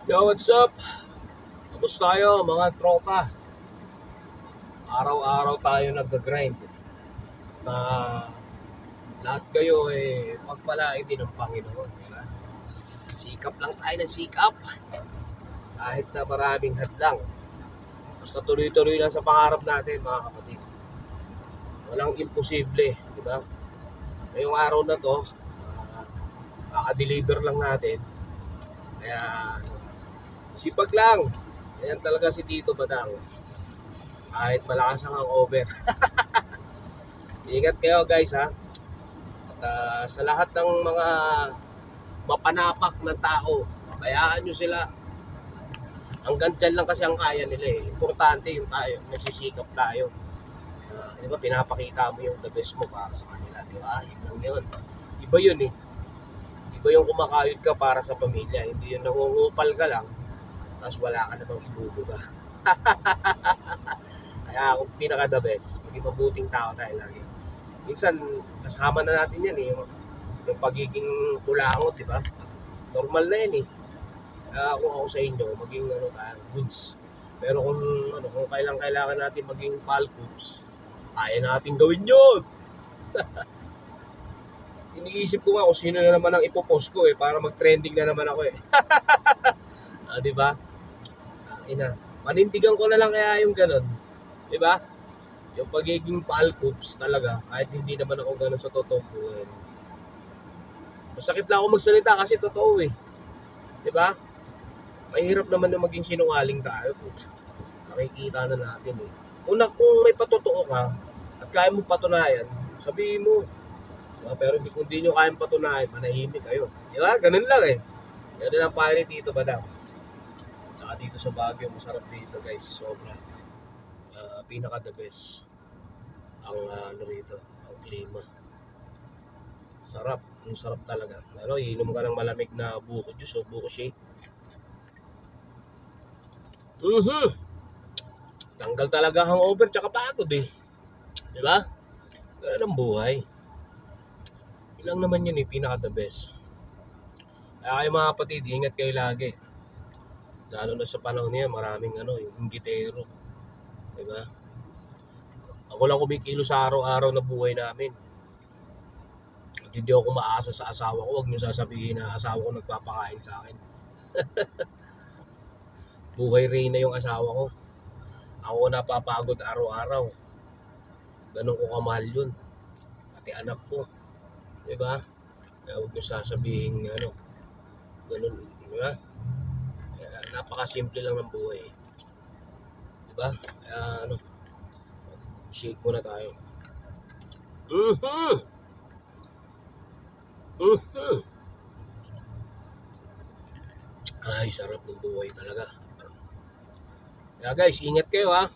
Yo, what's up? Kamusta tayo mga tropa? Araw-araw tayo nag-grind. Na lahat kayo pagpalain din ng Panginoon. Diba? Sikap lang tayo ng sikap. Kahit na maraming hadlang. Basta tuloy-tuloy lang sa pangarap natin mga kapatid. Walang imposible. Diba? Ngayong araw na to, kaka-deliver lang natin. Kaya sipag lang. Ayan talaga si Tito Badang. Kahit malakas ang hangover. Ingat kayo guys ha. Sa lahat ng mga mapanapak ng tao, bayaan nyo sila. Hanggang dyan lang kasi ang kaya nila eh. Importante yung tayo, nagsisikap tayo. Di ba, pinapakita mo yung the best mo para sa kanila. Di ba, yun lang yun. Iba yun eh. Iba yung kumakayod ka para sa pamilya. Hindi yung nangungupal ka lang, tapos wala ka namang ibubuga. Kaya kung pinaka the best, maging mabuting tao tayo lagi. Minsan, kasama na natin yan eh. Yung pagiging kulangot, di ba? Normal na yan eh. Kung ako sa inyo, maging goods. Pero kung kailangan natin maging palcoops, kaya natin gawin yun. Iniisip ko nga kung sino na naman ang ipopost ko para mag-trending na naman ako eh. Di ba? Panindigan ko na lang kaya yung ganun. Di ba? Yung pagiging palcoops talaga, kahit hindi naman ako ganun sa totoong buhay. Masakit lang ako magsalita kasi totoo eh. Di ba? Mahirap naman na maging sinungaling tayo. Nakikita na natin eh. Kung may patotoo ka at kaya mo patunayan, sabihin mo. Diba? Pero kung di nyo kayang patunayan, manahimik kayo. Di ba? Ganun lang eh. Ganun lang pa rin dito Badang. Tsaka dito sa Baguio, masarap dito guys. Sobra. Pinaka the best. Ang rito, ang klima. Sarap. Ang sarap talaga. Iinom ka ng malamig na buko juice o buko shake. Tanggal talaga hangover tsaka pagod eh. Di ba? Ganun ang buhay. Ilang naman yun pinaka the best. Kaya kayo mga kapatid, ingat kayo lagi. Lalo na sa panahon niya, maraming yung inggitero. Di ba? Ako lang kumikilo sa araw-araw na buhay namin. At hindi ako maasa sa asawa ko. Huwag niyo sasabihin na asawa ko nagpapakain sa akin. Buhay Reyna yung asawa ko. Ako napapagod araw-araw. Ganun ko kamahal yun. Pati anak ko. Diba? Kaya huwag nyo sasabihin ganun. Diba? Kaya napakasimple lang ng buhay. Diba? Kaya shake muna tayo. Ay, sarap ng buhay talaga. Kaya guys, ingat kayo ha.